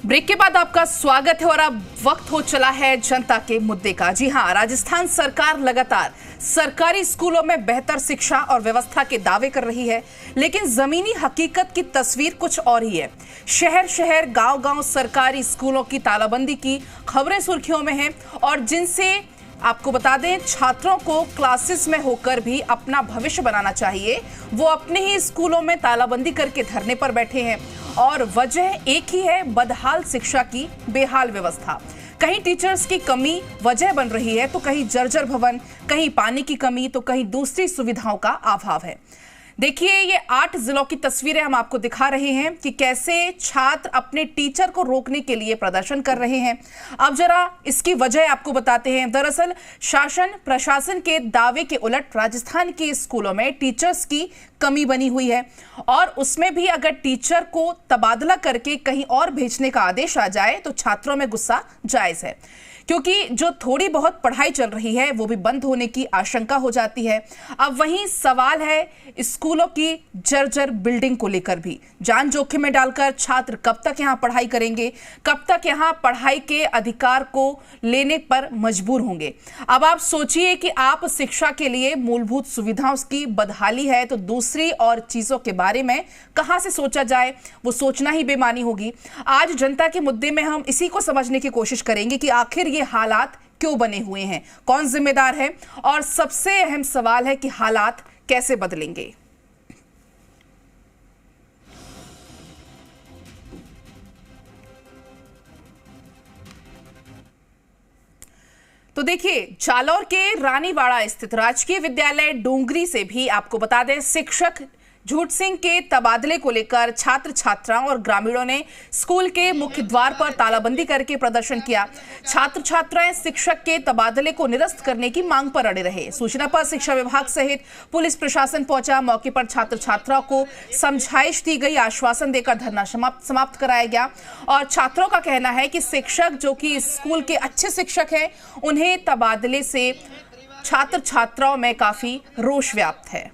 Break के बाद आपका स्वागत है और अब वक्त हो चला है जनता के मुद्दे का। जी हां, राजस्थान सरकार लगातार सरकारी स्कूलों में बेहतर शिक्षा और व्यवस्था के दावे कर रही है, लेकिन जमीनी हकीकत की तस्वीर कुछ और ही है। शहर शहर, गांव-गांव सरकारी स्कूलों की तालाबंदी की खबरें सुर्खियों में हैं और जिनसे आपको बता दें, छात्रों को क्लासेस में होकर भी अपना भविष्य बनाना चाहिए, वो अपने ही स्कूलों में तालाबंदी करके धरने पर बैठे हैं और वजह एक ही है, बदहाल शिक्षा की बेहाल व्यवस्था। कहीं टीचर्स की कमी वजह बन रही है तो कहीं जर्जर भवन, कहीं पानी की कमी तो कहीं दूसरी सुविधाओं का अभाव है। देखिए, ये 8 जिलों की तस्वीरें हम आपको दिखा रहे हैं कि कैसे छात्र अपने टीचर को रोकने के लिए प्रदर्शन कर रहे हैं। अब जरा इसकी वजह आपको बताते हैं। दरअसल शासन प्रशासन के दावे के उलट राजस्थान के स्कूलों में टीचर्स की कमी बनी हुई है और उसमें भी अगर टीचर को तबादला करके कहीं और भेजने का आदेश आ जाए तो छात्रों में गुस्सा जायज है, क्योंकि जो थोड़ी बहुत पढ़ाई चल रही है वो भी बंद होने की आशंका हो जाती है। अब वहीं सवाल है स्कूलों की जर्जर बिल्डिंग को लेकर भी। जान जोखिम में डालकर छात्र कब तक यहाँ पढ़ाई करेंगे, कब तक यहाँ पढ़ाई के अधिकार को लेने पर मजबूर होंगे। अब आप सोचिए कि आप शिक्षा के लिए मूलभूत सुविधाओं की बदहाली है तो दूसरी और चीजों के बारे में कहां से सोचा जाए, वो सोचना ही बेमानी होगी। आज जनता के मुद्दे में हम इसी को समझने की कोशिश करेंगे कि आखिर ये हालात क्यों बने हुए हैं, कौन जिम्मेदार है और सबसे अहम सवाल है कि हालात कैसे बदलेंगे। तो देखिए, जालौर के रानीवाड़ा स्थित राजकीय विद्यालय डोंगरी से भी आपको बता दें, शिक्षक झूठ सिंह के तबादले को लेकर छात्र छात्राओं और ग्रामीणों ने स्कूल के मुख्य द्वार पर तालाबंदी करके प्रदर्शन किया। छात्र छात्राएं शिक्षक के तबादले को निरस्त करने की मांग पर अड़े रहे। सूचना पर शिक्षा विभाग सहित पुलिस प्रशासन पहुंचा। मौके पर छात्र छात्राओं को समझाइश दी गई, आश्वासन देकर धरना समाप्त कराया गया और छात्रों का कहना है कि शिक्षक जो कि स्कूल के अच्छे शिक्षक हैं, उन्हें तबादले से छात्र छात्राओं में काफी रोष व्याप्त है।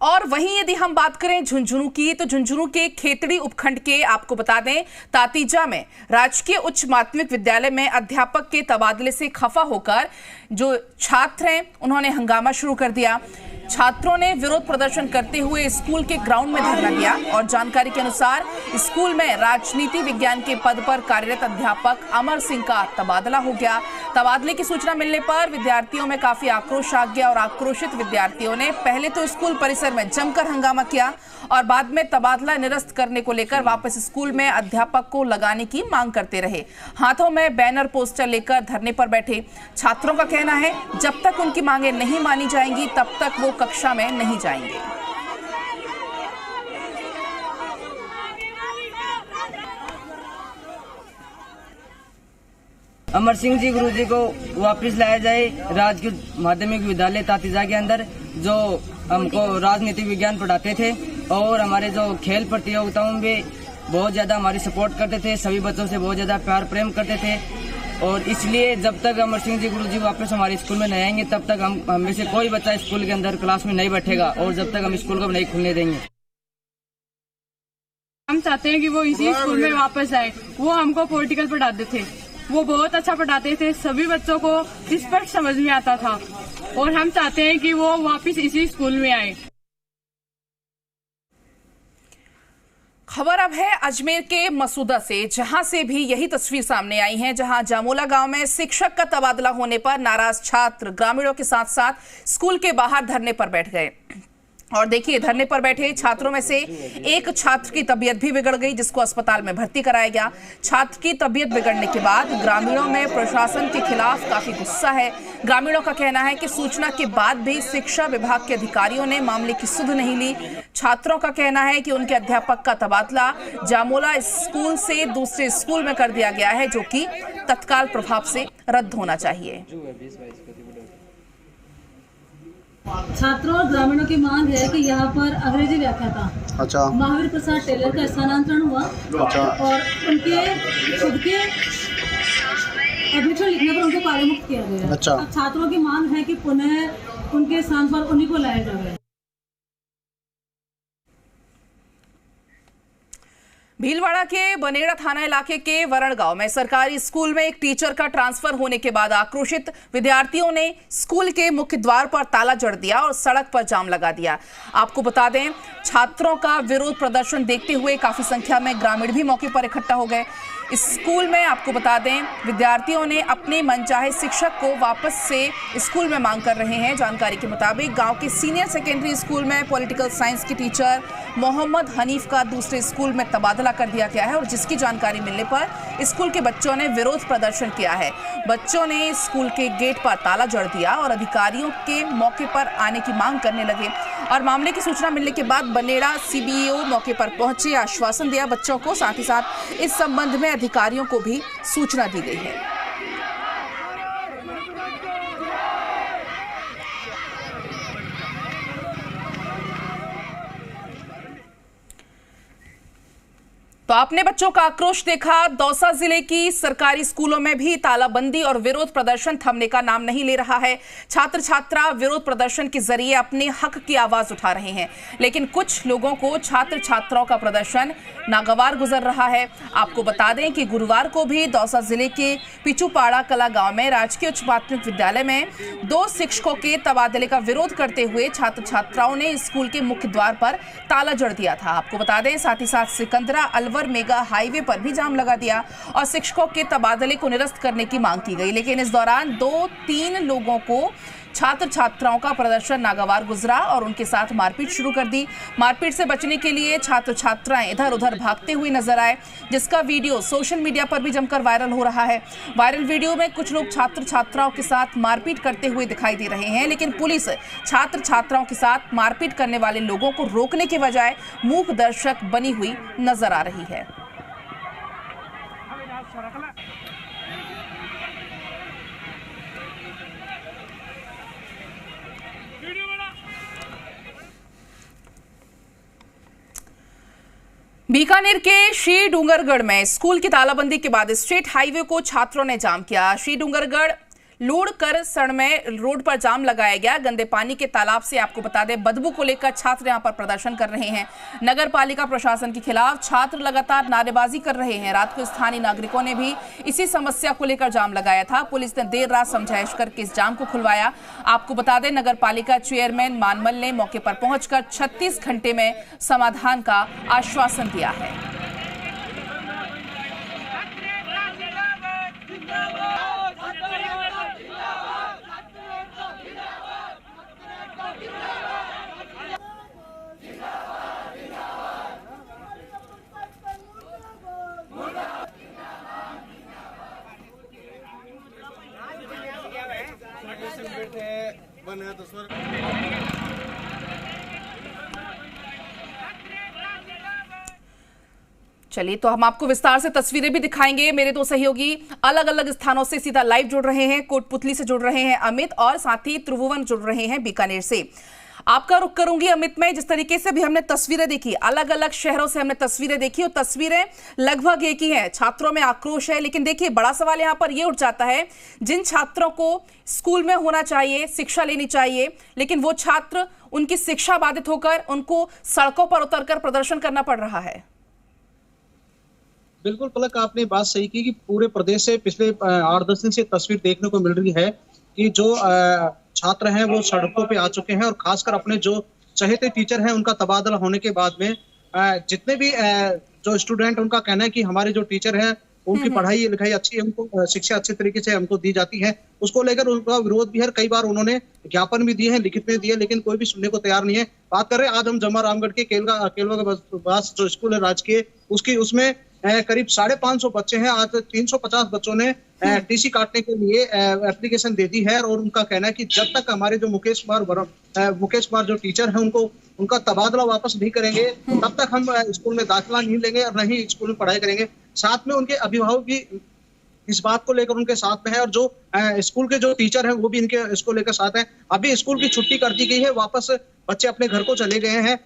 और वहीं यदि हम बात करें झुंझुनू की, तो झुंझुनू के खेतड़ी उपखंड के आपको बता दें, तातीजा में राजकीय उच्च माध्यमिक विद्यालय में अध्यापक के तबादले से खफा होकर जो छात्र हैं उन्होंने हंगामा शुरू कर दिया। छात्रों ने विरोध प्रदर्शन करते हुए स्कूल के ग्राउंड में धरना दिया और जानकारी के अनुसार स्कूल में राजनीति विज्ञान के पद पर कार्यरत अध्यापक अमर सिंह का तबादला हो गया। तबादले की सूचना मिलने पर विद्यार्थियों में काफी आक्रोश आ गया और आक्रोशित विद्यार्थियों ने पहले तो स्कूल परिसर में जमकर हंगामा किया और बाद में तबादला निरस्त करने को लेकर वापस स्कूल में अध्यापक को लगाने की मांग करते रहे। हाथों में बैनर पोस्टर लेकर धरने पर बैठे छात्रों का कहना है, जब तक उनकी मांगे नहीं मानी जाएंगी तब तक वो कक्षा में नहीं जाएंगे। अमर सिंह जी गुरुजी को वापस लाया जाए राजकीय माध्यमिक विद्यालय तातीजा के अंदर, जो हमको राजनीति विज्ञान पढ़ाते थे और हमारे जो खेल प्रतियोगिताओं में बहुत ज्यादा हमारी सपोर्ट करते थे, सभी बच्चों से बहुत ज्यादा प्यार प्रेम करते थे। और इसलिए जब तक अमर सिंह जी गुरुजी वापस हमारे स्कूल में नहीं आएंगे तब तक हम में से कोई बच्चा स्कूल के अंदर क्लास में नहीं बैठेगा और जब तक हम स्कूल को नहीं खुलने देंगे। हम चाहते हैं कि वो इसी स्कूल में वापस आए। वो हमको पॉलिटिकल पढ़ाते थे, वो बहुत अच्छा पढ़ाते थे, सभी बच्चों को स्पष्ट समझ में आता था और हम चाहते हैं कि वो वापस इसी स्कूल में आए। खबर अब है अजमेर के मसूदा से, जहां से भी यही तस्वीर सामने आई है, जहां जामोला गांव में शिक्षक का तबादला होने पर नाराज छात्र ग्रामीणों के साथ साथ स्कूल के बाहर धरने पर बैठ गए। और देखिए, धरने पर बैठे छात्रों में से एक छात्र की तबीयत भी बिगड़ गई, जिसको अस्पताल में भर्ती कराया गया। छात्र की तबीयत बिगड़ने के बाद ग्रामीणों में प्रशासन के खिलाफ काफी गुस्सा है। ग्रामीणों का कहना है कि सूचना के बाद भी शिक्षा विभाग के अधिकारियों ने मामले की सुध नहीं ली। छात्रों का कहना है कि उनके अध्यापक का तबादला जामोला स्कूल से दूसरे स्कूल में कर दिया गया है, जो कि तत्काल प्रभाव से रद्द होना चाहिए। छात्रों और ग्रामीणों की मांग है कि यहाँ पर अंग्रेजी व्याख्याता महावीर प्रसाद टेलर का स्थानांतरण हुआ और उनके खुद के अभिलेख लिखने पर उनको कार्यमुक्त किया गया। अब छात्रों की मांग है कि पुनः उनके स्थान पर उन्हीं को लाया जाए। भीलवाड़ा के बनेड़ा थाना इलाके के वरण गांव में सरकारी स्कूल में एक टीचर का ट्रांसफर होने के बाद आक्रोशित विद्यार्थियों ने स्कूल के मुख्य द्वार पर ताला जड़ दिया और सड़क पर जाम लगा दिया। आपको बता दें, छात्रों का विरोध प्रदर्शन देखते हुए काफी संख्या में ग्रामीण भी मौके पर इकट्ठा हो गए। इस स्कूल में आपको बता दें, विद्यार्थियों ने अपने मनचाहे शिक्षक को वापस से स्कूल में मांग कर रहे हैं। जानकारी के मुताबिक गांव के सीनियर सेकेंडरी स्कूल में पॉलिटिकल साइंस की टीचर मोहम्मद हनीफ का दूसरे स्कूल में तबादला कर दिया गया है और जिसकी जानकारी मिलने पर स्कूल के बच्चों ने विरोध प्रदर्शन किया है। बच्चों ने स्कूल के गेट पर ताला जड़ दिया और अधिकारियों के मौके पर आने की मांग करने लगे और मामले की सूचना मिलने के बाद बनेड़ा सीबीओ मौके पर पहुंचे, आश्वासन दिया बच्चों को। साथ ही साथ इस संबंध में अधिकारियों को भी सूचना दी गई है। तो आपने बच्चों का आक्रोश देखा। दौसा जिले की सरकारी स्कूलों में भी तालाबंदी और विरोध प्रदर्शन थमने का नाम नहीं ले रहा है। छात्र छात्रा विरोध प्रदर्शन के जरिए अपने हक की आवाज उठा रहे हैं, लेकिन कुछ लोगों को छात्र छात्राओं का प्रदर्शन नागवार गुजर रहा है। आपको बता दें कि गुरुवार को भी दौसा जिले के पिचुपाड़ा कला गांव में राजकीय उच्च माध्यमिक विद्यालय में 2 शिक्षकों के तबादले का विरोध करते हुए छात्र छात्राओं ने स्कूल के मुख्य द्वार पर ताला जड़ दिया था। आपको बता दें, साथ ही साथ सिकंदरा अलवर मेगा हाईवे पर भी जाम लगा दिया और शिक्षकों के तबादले को निरस्त करने की मांग की गई। लेकिन इस दौरान 2-3 लोगों को छात्र छात्राओं का प्रदर्शन नागवार गुजरा और उनके साथ मारपीट शुरू कर दी। मारपीट से बचने के लिए छात्र छात्राएं इधर उधर भागते हुए नजर आए, जिसका वीडियो सोशल मीडिया पर भी जमकर वायरल हो रहा है। वायरल वीडियो में कुछ लोग छात्र छात्राओं के साथ मारपीट करते हुए दिखाई दे रहे हैं, लेकिन पुलिस छात्र छात्राओं के साथ मारपीट करने वाले लोगों को रोकने के बजाय मूक दर्शक बनी हुई नजर आ रही है। बीकानेर के श्री डूंगरगढ़ में स्कूल की तालाबंदी के बाद स्टेट हाईवे को छात्रों ने जाम किया। श्री डूंगरगढ़ लूड़कर सड़ में रोड पर जाम लगाया गया। गंदे पानी के तालाब से आपको बता दें, बदबू को लेकर छात्र यहां पर प्रदर्शन कर रहे हैं। नगर पालिका प्रशासन के खिलाफ छात्र लगातार नारेबाजी कर रहे हैं। रात को स्थानीय नागरिकों ने भी इसी समस्या को लेकर जाम लगाया था। पुलिस ने देर रात समझाइश करके इस जाम को खुलवाया। आपको बता दें, नगर पालिका चेयरमैन मानमल ने मौके पर पहुंचकर 36 घंटे में समाधान का आश्वासन दिया है। चलिए, तो हम आपको विस्तार से तस्वीरें भी दिखाएंगे। मेरे 2 सहयोगी अलग अलग स्थानों से सीधा लाइव जुड़ रहे हैं। कोटपुतली से जुड़ रहे हैं अमित और साथ ही त्रिभुवन जुड़ रहे हैं बीकानेर से। आपका रुख करूंगी अमित में। जिस तरीके से भी हमने तस्वीरें देखी, अलग अलग शहरों से हमने तस्वीरें देखी और तस्वीरें लगभग एक ही हैं। छात्रों में आक्रोश है, लेकिन देखिए बड़ा सवाल यहां पर यह उठ जाता है, जिन छात्रों को स्कूल में होना चाहिए, शिक्षा लेनी चाहिए, लेकिन वो छात्र, उनकी शिक्षा बाधित होकर उनको सड़कों पर उतरकर प्रदर्शन करना पड़ रहा है। बिल्कुल पलक, आपने बात सही की कि पूरे प्रदेश से पिछले 8-10 दिन से तस्वीर देखने को मिल रही है कि जो छात्र हैं वो सड़कों पे आ चुके हैं और खासकर अपने जो चहेते टीचर हैं उनका तबादला होने के बाद में जितने भी जो स्टूडेंट, उनका कहना है कि हमारे जो टीचर हैं उनकी पढ़ाई लिखाई अच्छी है, उनको शिक्षा अच्छे तरीके से हमको दी जाती है, उसको लेकर उनका विरोध भी है। कई बार उन्होंने ज्ञापन भी दिए हैं, लिखित में दिए, लेकिन कोई भी सुनने को तैयार नहीं है। बात कर रहे हैं आज हम जमा रामगढ़ के केलवा के पास जो स्कूल है राजकीय, उसमें करीब 550 बच्चे हैं। आज 350 बच्चों ने टीसी काटने के लिए एप्लीकेशन दे दी है और उनका कहना है कि जब तक हमारे जो मुकेश कुमार जो टीचर हैं उनका तबादला वापस नहीं करेंगे तब तक हम स्कूल में दाखिला नहीं लेंगे और नहीं स्कूल में पढ़ाई करेंगे। साथ में उनके अभिभावक भी इस बात को लेकर उनके साथ में है और जो स्कूल के जो टीचर हैं वो भी इनके इसको लेकर साथ हैं। अभी स्कूल की छुट्टी कर दी गई है, वापस बच्चे अपने घर को चले गए हैं।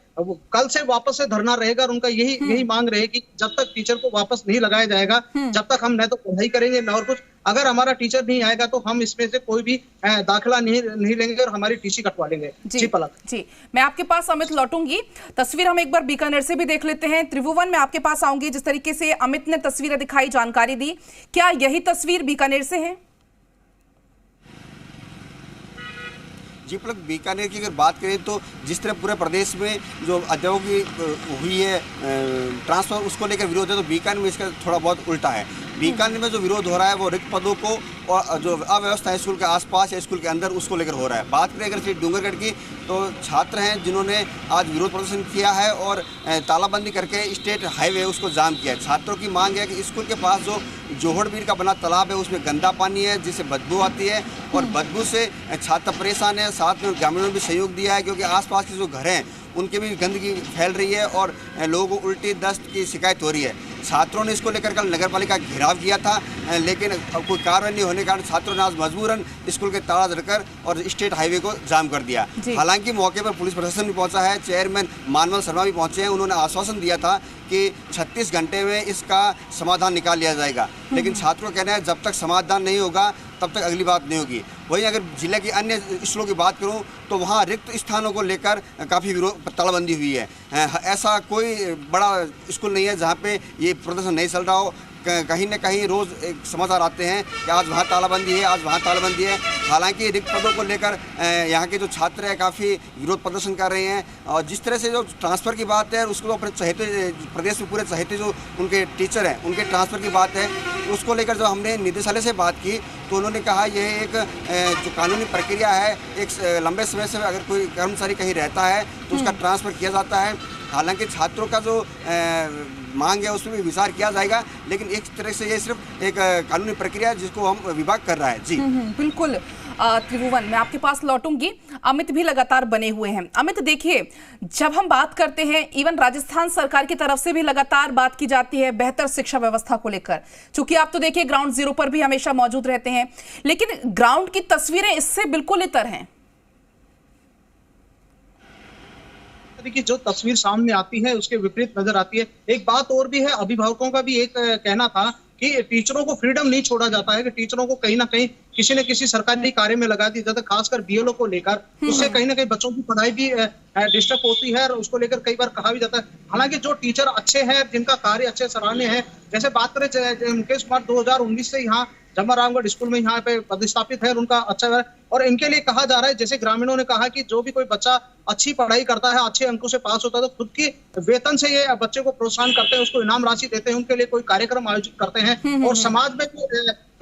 कल से वापस से धरना रहेगा और उनका यही मांग रहेगी, जब तक टीचर को वापस नहीं लगाया जाएगा, जब तक हम न तो पढ़ाई करेंगे न और कुछ। अगर हमारा टीचर नहीं आएगा तो हम इसमें से कोई भी दाखिला नहीं लेंगे और हमारी टीसी कटवा लेंगे। जी पलक जी, मैं आपके पास अमित लौटूंगी। तस्वीर हम एक बार बीकानेर से भी देख लेते हैं। त्रिभुवन, मैं आपके पास आऊंगी। जिस तरीके से अमित ने तस्वीरें दिखाई, जानकारी दी, क्या यही तस्वीर बीकानेर से है? जी पलक, बीकानेर की अगर बात करें तो जिस तरह पूरे प्रदेश में जो अध्यापकों की हुई है ट्रांसफर, उसको लेकर विरोध है, तो बीकानेर में इसका थोड़ा बहुत उल्टा है। बीकानेर में जो विरोध हो रहा है वो रिक्त पदों को और जो अव्यवस्था है स्कूल के आसपास या स्कूल के अंदर, उसको लेकर हो रहा है। बात करें अगर डूंगरगढ़ की, तो छात्र हैं जिन्होंने आज विरोध प्रदर्शन किया है और तालाबंदी करके स्टेट हाईवे उसको जाम किया है। छात्रों की मांग है कि स्कूल के पास जो जोहड़बीर का बना तालाब है उसमें गंदा पानी है जिससे बदबू आती है और बदबू से छात्र परेशान है। साथ में ग्रामीणों ने भी सहयोग दिया है क्योंकि आसपास के जो घर हैं उनके भी गंदगी फैल रही है और लोगों को उल्टी दस्त की शिकायत हो रही है। छात्रों ने इसको लेकर कल नगर पालिका घेराव किया था, लेकिन कोई कार्रवाई नहीं होने के कारण छात्रों ने आज मजबूरन स्कूल के ताला जड़कर और स्टेट हाईवे को जाम कर दिया। हालांकि मौके पर पुलिस प्रशासन भी पहुंचा है, चेयरमैन मानवल शर्मा भी पहुंचे हैं। उन्होंने आश्वासन दिया था कि 36 घंटे में इसका समाधान निकाल लिया जाएगा, लेकिन छात्रों का कहना है जब तक समाधान नहीं होगा तब तक अगली बात नहीं होगी। वहीं अगर जिले की अन्य स्कूलों की बात करूं तो वहां रिक्त स्थानों को लेकर काफ़ी विरोध तालाबंदी हुई है। ऐसा कोई बड़ा स्कूल नहीं है जहां पे ये प्रदर्शन नहीं चल रहा हो। कहीं न कहीं रोज़ एक समाचार आते हैं कि आज वहाँ तालाबंदी है, आज वहाँ तालाबंदी है। हालांकि रिक्त पदों को लेकर यहाँ के जो छात्र हैं काफ़ी विरोध प्रदर्शन कर रहे हैं और जिस तरह से जो ट्रांसफ़र की बात है उसको अपने चहेते प्रदेश में पूरे चहेते जो उनके टीचर हैं उनके ट्रांसफ़र की बात है, उसको लेकर जो हमने निदेशालय से बात की तो उन्होंने कहा यह एक जो कानूनी प्रक्रिया है, एक लंबे समय से अगर कोई कर्मचारी कहीं रहता है तो उसका ट्रांसफ़र किया जाता है। हालांकि छात्रों का जो मांग है उसमें भी विचार किया जाएगा, लेकिन एक तरह से ये सिर्फ एक कानूनी प्रक्रिया है जिसको हम विभाग कर रहा है। जी बिल्कुल। त्रिभुवन, मैं आपके पास लौटूंगी। अमित भी लगातार बने हुए हैं। अमित, देखिए, जब हम बात करते हैं, इवन राजस्थान सरकार की तरफ से भी लगातार बात की जाती है बेहतर शिक्षा व्यवस्था को लेकर, क्योंकि आप तो देखिए ग्राउंड जीरो पर भी हमेशा मौजूद रहते हैं, लेकिन ग्राउंड की तस्वीरें इससे बिल्कुल इतर हैं। की जो तस्वीर सामने आती है उसके विपरीत नजर आती है। एक बात और भी है, अभिभावकों का भी एक कहना था कि टीचरों को फ्रीडम नहीं छोड़ा जाता है, कि टीचरों को कहीं ना कहीं किसी न किसी सरकारी कार्य में लगा दिया जाता है, खासकर बीएलओ को लेकर। उससे कहीं ना कहीं बच्चों की पढ़ाई भी डिस्टर्ब होती है और उसको लेकर कई बार कहा भी जाता है। हालांकि जो टीचर अच्छे हैं, जिनका कार्य अच्छे सराहनीय है, जैसे बात करें मुकेश कुमार 2019 से यहाँ जमरामगढ़ स्कूल में यहाँ पे पदस्थापित है, उनका अच्छा है और इनके लिए कहा जा रहा है, जैसे ग्रामीणों ने कहा कि जो भी कोई बच्चा अच्छी पढ़ाई करता है, अच्छे अंकों से पास होता है, तो खुद की वेतन से ये बच्चे को प्रोत्साहन करते हैं, उसको इनाम राशि देते हैं, उनके लिए कोई कार्यक्रम आयोजित करते हैं और समाज में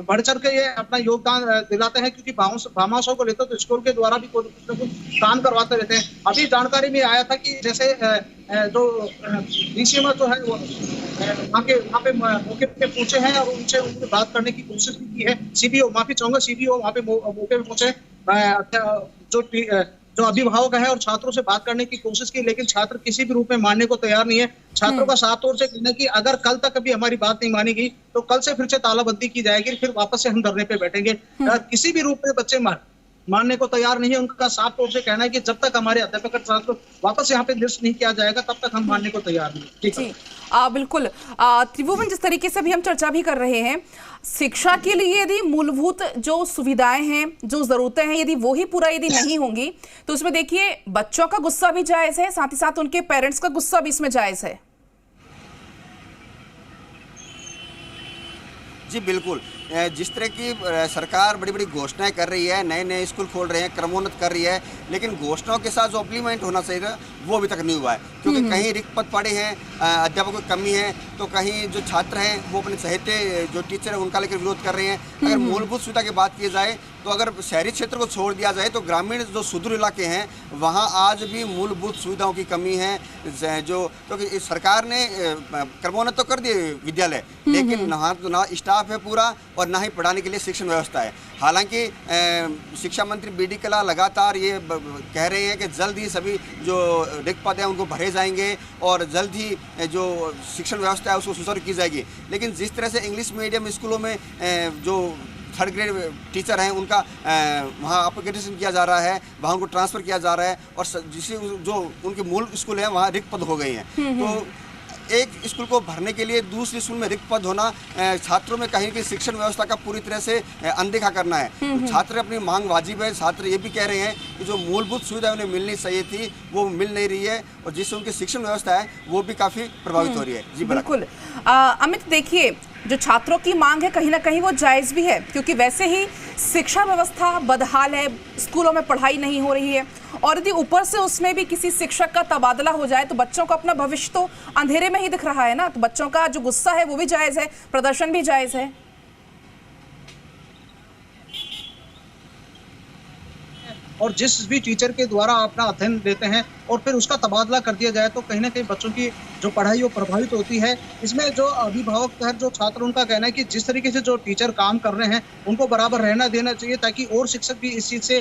बढ़ चढ़ के ये अपना योगदान दिलाते हैं, क्योंकि भामाशाह को लेते तो स्कूल के द्वारा भी कुछ न कुछ काम करवाते रहते हैं। अभी जानकारी में आया था कि जैसे जो डीसीएम जो है वो वहाँ पे मौके पे पहुंचे हैं और उनसे बात करने की कोशिश भी की है। सीबीओ, माफी चाहूंगा, सीबीओ वहाँ पे मौके पे पहुंचे, जो अभिभावक है और छात्रों से बात करने की कोशिश की, लेकिन छात्र किसी भी रूप में मानने को तैयार नहीं है। छात्रों का साफ तौर से कहना है कि अगर कल तक अभी हमारी बात नहीं मानी गई तो कल से फिर से तालाबंदी की जाएगी, फिर वापस से हम धरने पे बैठेंगे। किसी भी रूप में बच्चे मानने को तैयार नहीं है। उनका साफ तौर से कहना है कि जब तक हमारे अध्यापक छात्र वापस यहाँ पे लिस्ट नहीं किया जाएगा तब तक हम मानने को तैयार नहीं। ठीक है, बिल्कुल। त्रिभुवन, जिस तरीके से भी हम चर्चा भी कर रहे हैं, शिक्षा के लिए यदि मूलभूत जो सुविधाएं हैं, जो जरूरतें हैं, यदि वो ही पूरा यदि नहीं होंगी तो उसमें देखिए बच्चों का गुस्सा भी जायज है, साथ ही साथ उनके पेरेंट्स का गुस्सा भी इसमें जायज है। जी बिल्कुल। जिस तरह की सरकार बड़ी बड़ी घोषणाएं कर रही है, नए नए स्कूल खोल रहे हैं, क्रमोन्नत कर रही है, लेकिन घोषणाओं के साथ जो इम्प्लीमेंट होना चाहिए था वो अभी तक नहीं हुआ है, क्योंकि कहीं रिक्त पद पड़े हैं, अध्यापकों की कमी है, तो कहीं जो छात्र हैं वो अपने चहेते जो टीचर हैं उनका लेकर विरोध कर रहे हैं। अगर मूलभूत सुविधा की बात की जाए तो अगर शहरी क्षेत्र को छोड़ दिया जाए तो ग्रामीण जो सुदूर इलाके हैं वहाँ आज भी मूलभूत सुविधाओं की कमी है। जो क्योंकि सरकार ने क्रमोन्नत तो कर दिए विद्यालय, लेकिन ना स्टाफ है पूरा और ना ही पढ़ाने के लिए शिक्षण व्यवस्था है। हालांकि शिक्षा मंत्री बीडी कला लगातार ये कह रहे हैं कि जल्द ही सभी जो रिक्त पद हैं उनको भरे जाएंगे और जल्द ही जो शिक्षण व्यवस्था है उसको सुचारू की जाएगी। लेकिन जिस तरह से इंग्लिश मीडियम स्कूलों में जो थर्ड ग्रेड टीचर हैं उनका वहाँ अपग्रेडेशन किया जा रहा है, वहाँ उनको ट्रांसफ़र किया जा रहा है और जिससे जो उनके मूल स्कूल हैं वहाँ रिक्त पद हो गए हैं। तो एक स्कूल को भरने के लिए दूसरे स्कूल में रिक्त पद होना छात्रों में कहीं की शिक्षण व्यवस्था का पूरी तरह से अनदेखा करना है। तो छात्र अपनी मांग वाजिब है। छात्र ये भी कह रहे हैं कि जो मूलभूत सुविधा उन्हें मिलनी चाहिए थी वो मिल नहीं रही है और जिससे उनकी शिक्षण व्यवस्था है वो भी काफ़ी प्रभावित हो रही है। जी बिल्कुल। अमित, देखिए जो छात्रों की मांग है कहीं ना कहीं वो जायज़ भी है, क्योंकि वैसे ही शिक्षा व्यवस्था बदहाल है, स्कूलों में पढ़ाई नहीं हो रही है और यदि ऊपर से उसमें भी किसी शिक्षक का तबादला हो जाए तो बच्चों को अपना भविष्य तो अंधेरे में ही दिख रहा है ना। तो बच्चों का जो गुस्सा है वो भी जायज़ है, प्रदर्शन भी जायज़ है। और जिस भी टीचर के द्वारा अपना अध्ययन देते हैं और फिर उसका तबादला कर दिया जाए तो कहीं ना कहीं बच्चों की जो पढ़ाई वो प्रभावित होती है। इसमें जो अभिभावक है, जो छात्र, उनका कहना है कि जिस तरीके से जो टीचर काम कर रहे हैं उनको बराबर रहना देना चाहिए ताकि और शिक्षक भी इस चीज़ से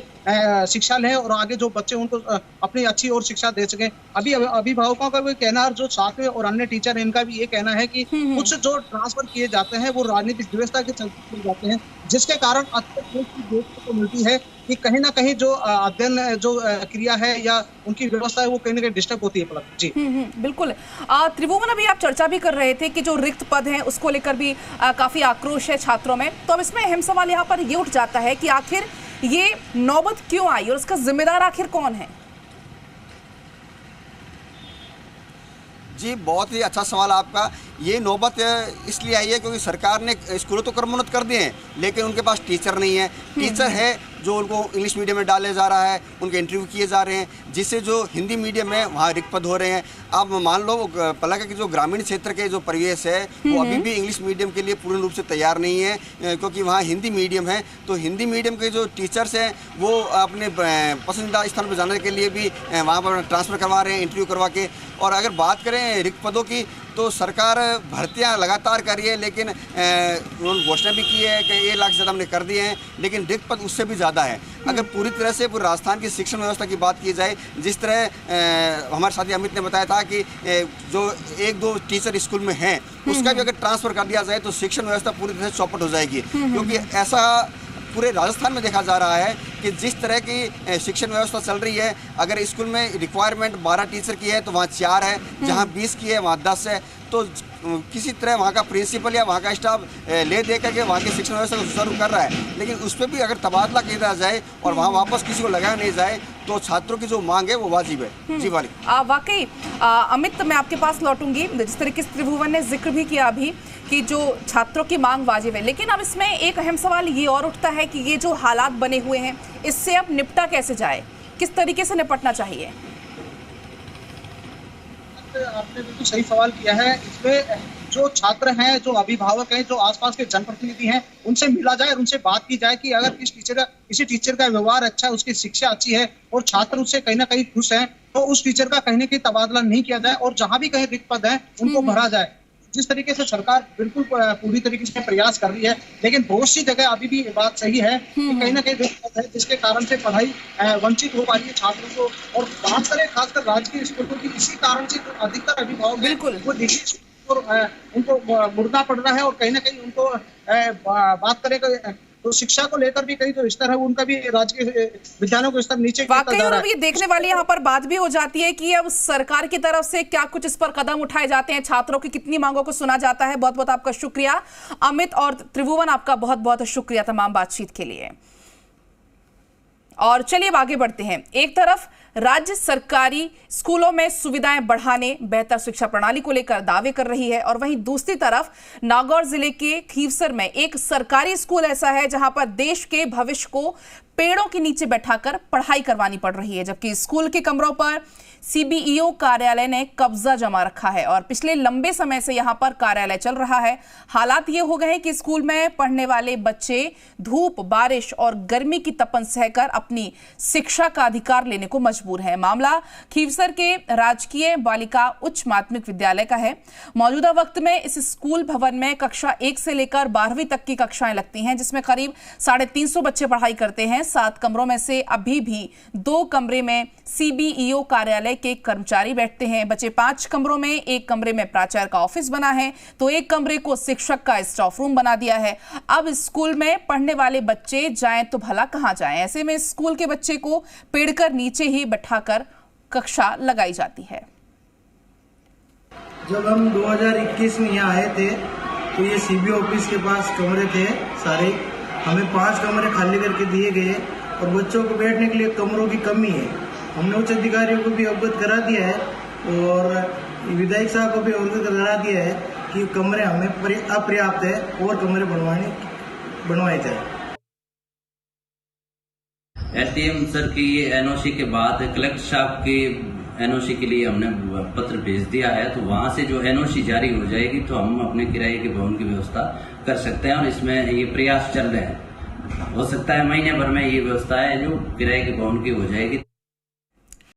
शिक्षा लें और आगे जो बच्चे उनको अपनी अच्छी और शिक्षा दे सकें। अभी अभिभावकों का भी कहना और जो छात्र और अन्य टीचर हैं इनका भी ये कहना है कि कुछ जो ट्रांसफर किए जाते हैं वो राजनीतिक व्यवस्था के चलते किए जाते हैं, जिसके कारण देखने को मिलती है कि कहीं ना कहीं जो अध्ययन जो क्रिया है या उनकी व्यवस्था है वो कहीं ना कहीं डिस्टर्ब होती है। जी बिल्कुल। त्रिभुवन, अभी आप चर्चा भी कर रहे थे कि जो रिक्त पद हैं उसको लेकर भी काफी आक्रोश है छात्रों में। तो अब इसमें अहम सवाल यहाँ पर ये उठ जाता है कि आखिर ये नौबत क्यों आई और उसका जिम्मेदार आखिर कौन है? जी, बहुत ही अच्छा सवाल आपका। ये नौबत इसलिए आई है क्योंकि सरकार ने स्कूलों तो क्रमोन्नत कर दिए हैं लेकिन उनके पास टीचर नहीं है। टीचर है जो उनको इंग्लिश मीडियम में डाले जा रहा है, उनके इंटरव्यू किए जा रहे हैं, जिससे जो हिंदी मीडियम है वहाँ रिक्त पद हो रहे हैं। आप मान लो पलाका के जो ग्रामीण क्षेत्र के जो परिवेश है वो अभी भी इंग्लिश मीडियम के लिए पूर्ण रूप से तैयार नहीं है क्योंकि वहाँ हिंदी मीडियम है। तो हिंदी मीडियम के जो टीचर्स हैं वो अपने पसंदीदा स्थान पर जाने के लिए भी वहाँ पर ट्रांसफ़र करवा रहे हैं इंटरव्यू करवा के। और अगर बात करें रिक्त पदों की तो सरकार भर्तियां लगातार कर रही है लेकिन उन्होंने घोषणा भी की है कि 1 लाख से ज़्यादा हमने कर दिए हैं, लेकिन रिक्त पद उससे भी ज़्यादा है। अगर पूरी तरह से पूरे राजस्थान की शिक्षण व्यवस्था की बात की जाए, जिस तरह हमारे साथी अमित ने बताया था कि जो 1-2 टीचर स्कूल में हैं उसका भी अगर ट्रांसफ़र कर दिया जाए तो शिक्षण व्यवस्था पूरी तरह से चौपट हो जाएगी। क्योंकि ऐसा पूरे राजस्थान में देखा जा रहा है कि जिस तरह की शिक्षण व्यवस्था चल रही है, अगर स्कूल में रिक्वायरमेंट 12 टीचर की है तो वहाँ 4 है, जहाँ 20 की है वहाँ 10 है। तो किसी तरह वहाँ का प्रिंसिपल या वहाँ का स्टाफ ले दे करके वहाँ की शिक्षण व्यवस्था को सुचारू कर रहा है, लेकिन उस पर भी अगर तबादला किया जाए और वहाँ वापस किसी को लगाया नहीं जाए तो छात्रों की जो मांग है वो वाजिब है। जी वाली वाकई अमित, मैं आपके पास लौटूंगी। जिस तरीके से त्रिभुवन ने जिक्र भी किया अभी कि जो छात्रों की मांग वाजिब है, लेकिन अब इसमें एक अहम सवाल ये और उठता है कि ये जो हालात बने हुए हैं इससे अब निपटा कैसे जाए, किस तरीके से निपटना चाहिए? आपने बिल्कुल सही सवाल किया है। इसमें जो छात्र हैं, जो अभिभावक हैं, जो आसपास के जनप्रतिनिधि हैं, उनसे मिला जाए और उनसे बात की जाए कि अगर किसी टीचर का व्यवहार अच्छा है, उसकी शिक्षा अच्छी है और छात्र उससे कहीं ना कहीं खुश हैं तो उस टीचर का कहीं ना कहीं तबादला नहीं किया जाए और जहां भी कहीं रिक्त पद है उनको भरा जाए। जिस तरीके से सरकार बिल्कुल पूरी तरीके से प्रयास कर रही है, लेकिन बहुत सी जगह अभी भी बात सही है कि कहीं ना कहीं रिक्त पद है जिसके कारण से पढ़ाई वंचित हो पा रही है छात्रों को। और बात करें खासकर राजकीय स्कूलों की, इसी कारण से अधिकतर अभिभावक बिल्कुल वो निजी और उनको मुड़ना पड़ रहा है और कहीं ना कहीं उनको बात करें तो शिक्षा को लेकर भी कई जो स्तर है उनका भी राजकीय विद्यालयों का स्तर नीचे गिरता जा रहा है। ये देखने वाली यहाँ पर बात भी हो जाती है कि अब सरकार की तरफ से क्या कुछ इस पर कदम उठाए जाते हैं, छात्रों की कितनी मांगों को सुना जाता है। बहुत बहुत आपका शुक्रिया अमित और त्रिभुवन, आपका बहुत बहुत शुक्रिया तमाम बातचीत के लिए। और चलिए अब आगे बढ़ते हैं। एक तरफ राज्य सरकारी स्कूलों में सुविधाएं बढ़ाने, बेहतर शिक्षा प्रणाली को लेकर दावे कर रही है और वहीं दूसरी तरफ नागौर जिले के खीवसर में एक सरकारी स्कूल ऐसा है जहां पर देश के भविष्य को पेड़ों के नीचे बैठाकर पढ़ाई करवानी पड़ रही है, जबकि स्कूल के कमरों पर सीबीईओ कार्यालय ने कब्जा जमा रखा है और पिछले लंबे समय से यहां पर कार्यालय चल रहा है। हालात ये हो गए हैं कि स्कूल में पढ़ने वाले बच्चे धूप, बारिश और गर्मी की तपन सहकर अपनी शिक्षा का अधिकार लेने को मजबूर हैं। मामला खीवसर के राजकीय बालिका उच्च माध्यमिक विद्यालय का है। मौजूदा वक्त में इस स्कूल भवन में कक्षा 1 से लेकर 12वीं तक की कक्षाएं लगती हैं, जिसमें करीब 350 बच्चे पढ़ाई करते हैं। 7 कमरों में से अभी भी 2 कमरे में CBEO कार्यालय के कर्मचारी बैठते हैं। बचे 5 कमरों में एक कमरे में प्राचार्य का ऑफिस बना है तो एक कमरे को शिक्षक का स्टाफ रूम बना दिया है। अब स्कूल में पढ़ने वाले बच्चे जाएं तो भला कहां जाएं। ऐसे में स्कूल के बच्चे को पेड़कर नीचे ही बैठाकर कक्षा लगाई जाती है। जब हम 2021 में यहाँ आए थे तो ये CBO ऑफिस के पास कमरे थे सारे, हमें 5 कमरे खाली करके दिए गए और बच्चों को बैठने के लिए कमरों की कमी है। हमने उच्च अधिकारियों को भी अवगत करा दिया है और विधायक साहब को भी अवगत करा दिया है कि कमरे हमें अपर्याप्त है और कमरे बनवाए जाए। SDM सर की ये NOC के बाद कलेक्टर साहब के NOC के लिए हमने पत्र भेज दिया है, तो वहां से जो NOC जारी हो जाएगी तो हम अपने किराए के भवन की व्यवस्था कर सकते हैं और इसमें ये प्रयास चल रहे हैं। हो सकता है महीने भर में ये व्यवस्था है जो किराए के भवन की हो जाएगी।